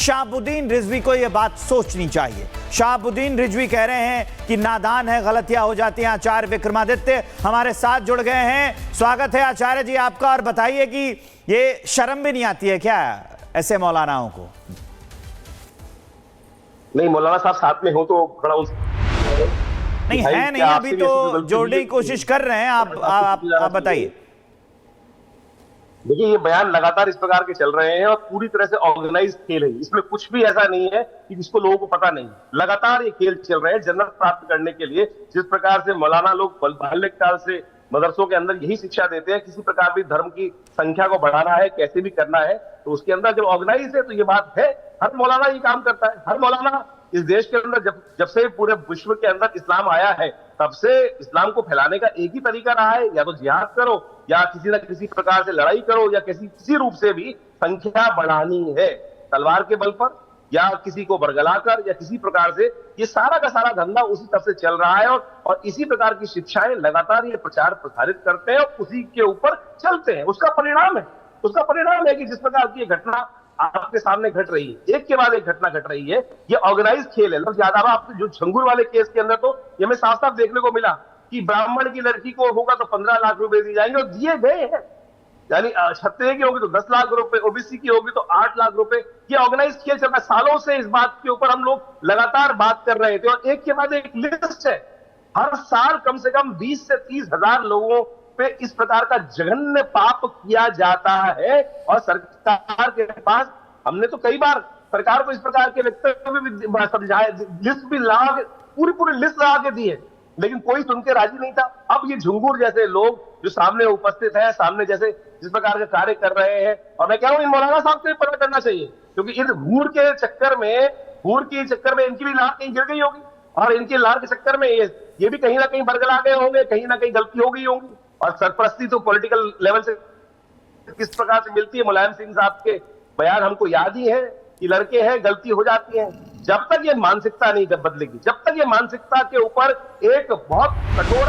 शहाबुद्दीन रिजवी को यह बात सोचनी चाहिए। शहाबुद्दीन रिजवी कह रहे हैं कि नादान है, गलतियां हो जाती हैं। आचार्य विक्रमादित्य हमारे साथ जुड़ गए हैं। स्वागत है आचार्य जी आपका, और बताइए कि ये शर्म भी नहीं आती है क्या ऐसे मौलानाओं को? नहीं, मौलाना साहब साथ में हो तो खड़ा नहीं है, नहीं अभी तो जोड़ने की कोशिश कर रहे हैं। आप बताइए। देखिए, ये बयान लगातार इस प्रकार के चल रहे हैं और पूरी तरह से ऑर्गेनाइज खेल है। इसमें कुछ भी ऐसा नहीं है कि जिसको लोगों को पता नहीं। लगातार ये खेल चल रहे हैं जन्नत प्राप्त करने के लिए। जिस प्रकार से मौलाना लोग बाल्यकाल से मदरसों के अंदर यही शिक्षा देते हैं, किसी प्रकार भी धर्म की संख्या को बढ़ाना है, कैसे भी करना है, तो उसके अंदर जब ऑर्गेनाइज है तो ये बात है। हर मौलाना ये काम करता है। हर मौलाना इस देश के अंदर जब से पूरे विश्व के अंदर इस्लाम आया है, तब से इस्लाम को फैलाने का एक ही तरीका रहा है, या तो जिहाद करो, या किसी न किसी प्रकार से लड़ाई करो, या किसी रूप से भी संख्या बढ़ानी है, तलवार के बल पर या किसी को बरगलाकर या किसी प्रकार से। ये सारा का सारा धंधा उसी तरफ से चल रहा है और इसी प्रकार की शिक्षाएं लगातार ये प्रचार प्रसारित करते हैं और उसी के ऊपर चलते हैं। उसका परिणाम है कि जिस प्रकार की घटना आपके सामने घट रही है, एक के बाद एक घटना घट रही है। ये ऑर्गेनाइज खेल है। ज्यादा आपने जो झंगुर वाले केस के अंदर तो ये हमें साफ साफ देखने को मिला कि ब्राह्मण की लड़की को होगा तो 15 लाख रुपए दिए जाएंगे, और दिए गए हैं। यानी क्षत्रिय की होगी तो 10 लाख रुपए, ओबीसी की होगी तो 8 लाख रुपए। ये ऑर्गेनाइज खेल चल रहा है। सालों से इस बात के ऊपर हम लोग लगातार बात कर रहे थे और एक के बाद एक लिस्ट है। हर साल कम से कम 20 से 30 हजार लोगों पे इस प्रकार का जघन्य पाप किया जाता है। और सरकार के पास हमने तो कई बार सरकार को इस प्रकार के वक्तव्य भी समझाए, लिस्ट भी लगा के पूरी लिस्ट लगा के दी है, लेकिन कोई सुन के राजी नहीं था। अब ये झुंगुर जैसे लोग जो सामने उपस्थित है, सामने जैसे जिस प्रकार के कार्य कर रहे हैं, और मैं कह रहा हूं इन मौलाना साहब को पता करना चाहिए, क्योंकि इस हूर के चक्कर में इनकी भी लार कहीं गिर गई होगी, और इनकी लार के चक्कर में ये भी कहीं ना कहीं बरगला गए होंगे, कहीं ना कहीं गलती हो गई होंगी। और सरपरस्ती तो पॉलिटिकल लेवल से किस प्रकार से मिलती है। मुलायम सिंह साहब के बयान हमको याद ही है कि लड़के हैं, गलती हो जाती है। जब तक ये मानसिकता नहीं बदलेगी, जब तक ये मानसिकता के ऊपर एक बहुत कठोर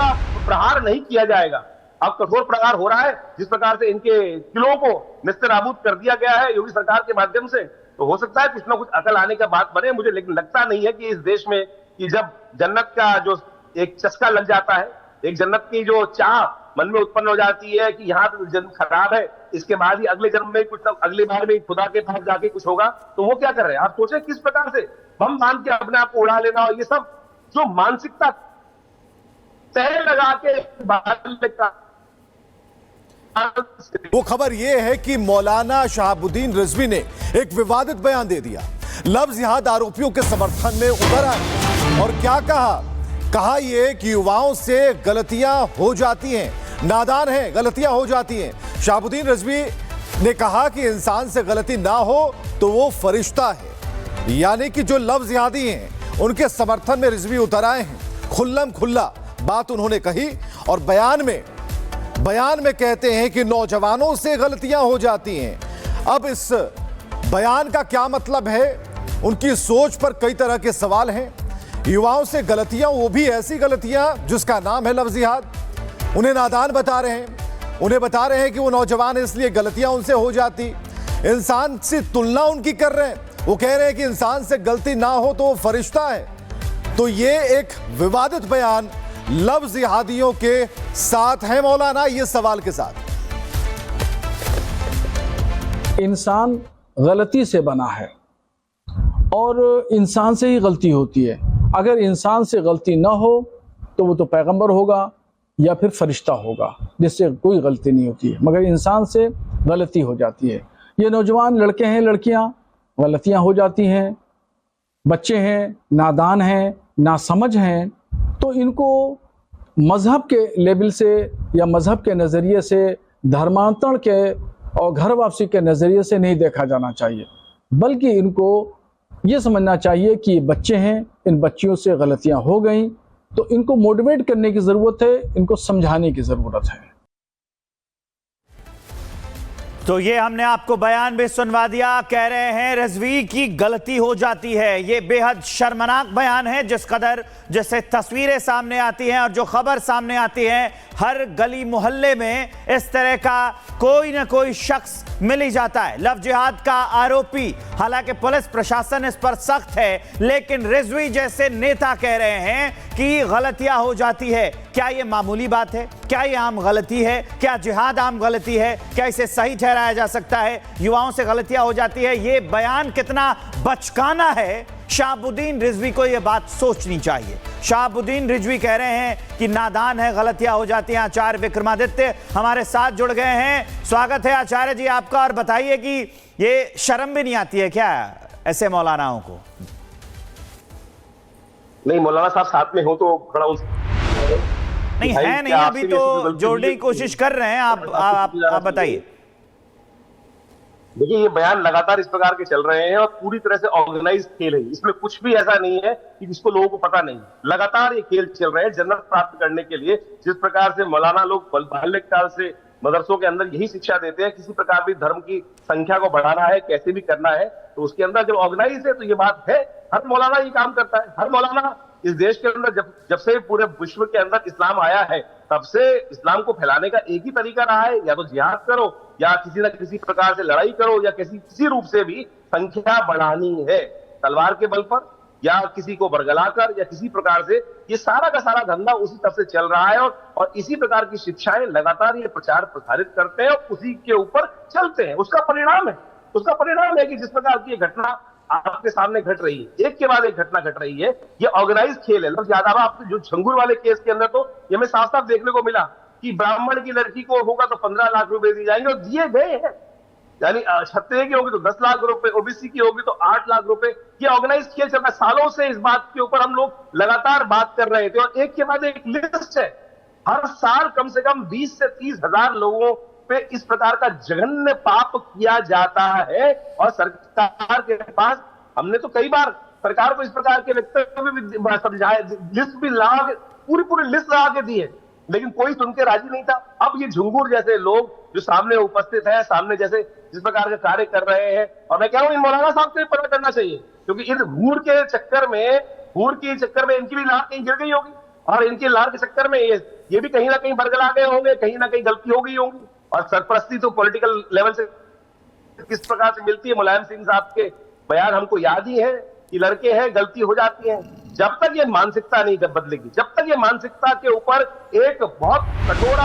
प्रहार नहीं किया जाएगा। अब कठोर प्रहार हो रहा है, जिस प्रकार से इनके किलों को निस्तेनाबूद कर दिया गया है योगी सरकार के माध्यम से, तो हो सकता है कुछ ना कुछ अकल आने का बात बने मुझे। लेकिन लगता नहीं है कि इस देश में कि जब जन्नत का जो एक चस्का लग जाता है, एक जन्नत की जो चाह मन में उत्पन्न हो जाती है कि यहाँ तो जन्म खराब है, इसके बाद ही अगले जन्म में कुछ, अगली बार में खुदा के पास जाके कुछ होगा, तो वो क्या कर रहे हैं? आप सोचें किस प्रकार से बम बांध के अपने आप को उड़ा लेना, और ये सब जो मानसिकता तय लगा के बाहर। वो खबर यह है कि मौलाना शहाबुद्दीन रिजवी ने एक विवादित बयान दे दिया। लफ्ज जिहाद आरोपियों के समर्थन में उभर आए और क्या कहा ये कि युवाओं से गलतियां हो जाती हैं, नादान हैं, गलतियां हो जाती हैं। शहाबुद्दीन रिजवी ने कहा कि इंसान से गलती ना हो तो वो फरिश्ता है, यानी कि जो लफ्ज जिहादी हैं उनके समर्थन में रिजवी उतर आए हैं। खुल्लम खुल्ला बात उन्होंने कही और बयान में कहते हैं कि नौजवानों से गलतियां हो जाती हैं। अब इस बयान का क्या मतलब है? उनकी सोच पर कई तरह के सवाल हैं। युवाओं से गलतियां, वो भी ऐसी गलतियां जिसका नाम है लफ्ज जिहाद, उन्हें नादान बता रहे हैं। उन्हें बता रहे हैं कि वो नौजवान है इसलिए गलतियां उनसे हो जाती। इंसान से तुलना उनकी कर रहे हैं। वो कह रहे हैं कि इंसान से गलती ना हो तो वो फरिश्ता है। तो ये एक विवादित बयान लफ्ज जिहादियों के साथ है मौलाना, ये सवाल के साथ। इंसान गलती से बना है और इंसान से ही गलती होती है। अगर इंसान से गलती ना हो तो वो तो पैगंबर होगा या फिर फरिश्ता होगा जिससे कोई गलती नहीं होती है, मगर इंसान से गलती हो जाती है। ये नौजवान लड़के हैं, लड़कियां, गलतियां हो जाती हैं, बच्चे हैं, नादान हैं, नासमझ हैं, तो इनको मजहब के लेवल से या मजहब के नज़रिए से, धर्मांतरण के और घर वापसी के नज़रिए से नहीं देखा जाना चाहिए, बल्कि इनको ये समझना चाहिए कि ये बच्चे हैं, इन बच्चियों से गलतियां हो गई तो इनको मोटिवेट करने की ज़रूरत है, इनको समझाने की ज़रूरत है। तो ये हमने आपको बयान भी सुनवा दिया। कह रहे हैं रिजवी की गलती हो जाती है। ये बेहद शर्मनाक बयान है। जिस कदर जैसे तस्वीरें सामने आती हैं और जो खबर सामने आती है, हर गली मोहल्ले में इस तरह का कोई ना कोई शख्स मिल ही जाता है लव जिहाद का आरोपी। हालांकि पुलिस प्रशासन इस पर सख्त है, लेकिन रिजवी जैसे नेता कह रहे हैं कि गलतियां हो जाती है। क्या ये मामूली बात है? क्या ये आम गलती है? क्या जिहाद आम गलती है? क्या इसे सही ठहराया जा सकता है? युवाओं से गलतियां हो जाती है। ये बयान कितना बचकाना है, शहाबुद्दीन रिजवी को यह बात सोचनी चाहिए। शहाबुद्दीन रिजवी कह रहे हैं कि नादान है, गलतियां हो जाती हैं। आचार्य विक्रमादित्य हमारे साथ जुड़ गए हैं। स्वागत है आचार्य जी आपका। और बताइए कि ये शर्म भी नहीं आती है क्या ऐसे मौलानाओं को? नहीं, मौलाना साहब साथ में हो तो खड़ा नहीं है नहीं, अभी तो जोड़ने की कोशिश कर रहे हैं। आप बताइए। देखिए, ये बयान लगातार इस प्रकार के चल रहे हैं और पूरी तरह से ऑर्गेनाइज खेल है। इसमें कुछ भी ऐसा नहीं है कि जिसको लोगों को पता नहीं। लगातार ये खेल चल रहे हैं जन्नत प्राप्त करने के लिए। जिस प्रकार से मौलाना लोग बाल्यकाल से मदरसों के अंदर यही शिक्षा देते हैं, किसी प्रकार भी धर्म की संख्या को बढ़ाना है, कैसे भी करना है, तो उसके अंदर जब ऑर्गेनाइज है तो ये बात है। हर मौलाना ये काम करता है। हर मौलाना इस देश के अंदर जब से पूरे विश्व के अंदर इस्लाम आया है, तब से इस्लाम को फैलाने का एक ही तरीका रहा है, या तो जिहाद करो, या किसी न किसी प्रकार से लड़ाई करो, या किसी रूप से भी संख्या बढ़ानी है, तलवार के बल पर या किसी को बरगलाकर या किसी प्रकार से। ये सारा का सारा धंधा उसी तरफ से चल रहा है और इसी प्रकार की शिक्षाएं लगातार ये प्रचार प्रसारित करते हैं और उसी के ऊपर चलते हैं। उसका परिणाम है कि जिस प्रकार की घटना आपके सामने घट रही है, एक के बाद एक घटना घट रही है। ये ऑर्गेनाइज खेल है। ज्यादा आपने जो झंगुर वाले केस के अंदर तो ये हमें साफ साफ देखने को मिला कि ब्राह्मण की लड़की को होगा तो 15 लाख रुपए दिए जाएंगे, और दिए गए हैं। यानी क्षत्रिय की होगी तो 10 लाख रुपए, ओबीसी की होगी तो 8 लाख रुपए। ये ऑर्गेनाइज खेल चल रहा है। सालों से इस बात के ऊपर हम लोग लगातार बात कर रहे थे और एक के बाद एक लिस्ट है। हर साल कम से कम 20 से 30 हजार लोगों पे इस प्रकार का जघन्य पाप किया जाता है। और सरकार के पास हमने तो कई बार सरकार को इस प्रकार के वक्तव्य भी समझाए, लिस्ट भी लगा के पूरी लिस्ट लगा के दी है, लेकिन कोई सुन के राजी नहीं था। अब ये झुंगुर जैसे लोग जो सामने उपस्थित है, सामने जैसे जिस प्रकार के कार्य कर रहे हैं, और मैं कह रहा हूं इन मौलाना साहब को पता करना चाहिए, क्योंकि इस हूर के चक्कर में इनकी भी लार कहीं गिर गई होगी, और इनकी लार के चक्कर में ये भी कहीं ना कहीं बरगला गए होंगे, कहीं ना कहीं गलती हो गई होंगी। और सरपरस्ती तो पॉलिटिकल लेवल से किस प्रकार से मिलती है। मुलायम सिंह साहब के बयान हमको याद ही है कि लड़के हैं, गलती हो जाती है। जब तक ये मानसिकता नहीं बदलेगी, जब तक ये मानसिकता के ऊपर एक बहुत कठोर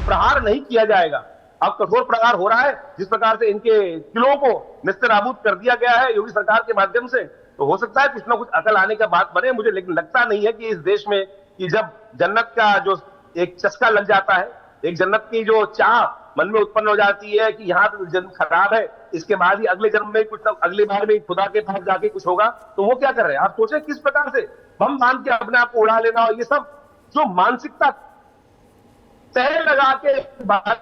प्रहार नहीं किया जाएगा। अब कठोर प्रहार हो रहा है, जिस प्रकार से इनके किलों को निस्तेनाबूद कर दिया गया है योगी सरकार के माध्यम से, तो हो सकता है कुछ ना कुछ अकल आने का बात बने मुझे। लेकिन लगता नहीं है कि इस देश में कि जब जन्नत का जो एक चस्का लग जाता है, एक जन्नत की जो चाह मन में उत्पन्न हो जाती है कि यहाँ तो जन्म खराब है, इसके बाद ही अगले जन्म में कुछ, अगली बार में खुदा के पास जाके कुछ होगा, तो वो क्या कर रहे हैं? आप सोचें किस प्रकार से बम बांध के अपने आप को उड़ा लेना, और ये सब जो मानसिकता तय लगा के बाहर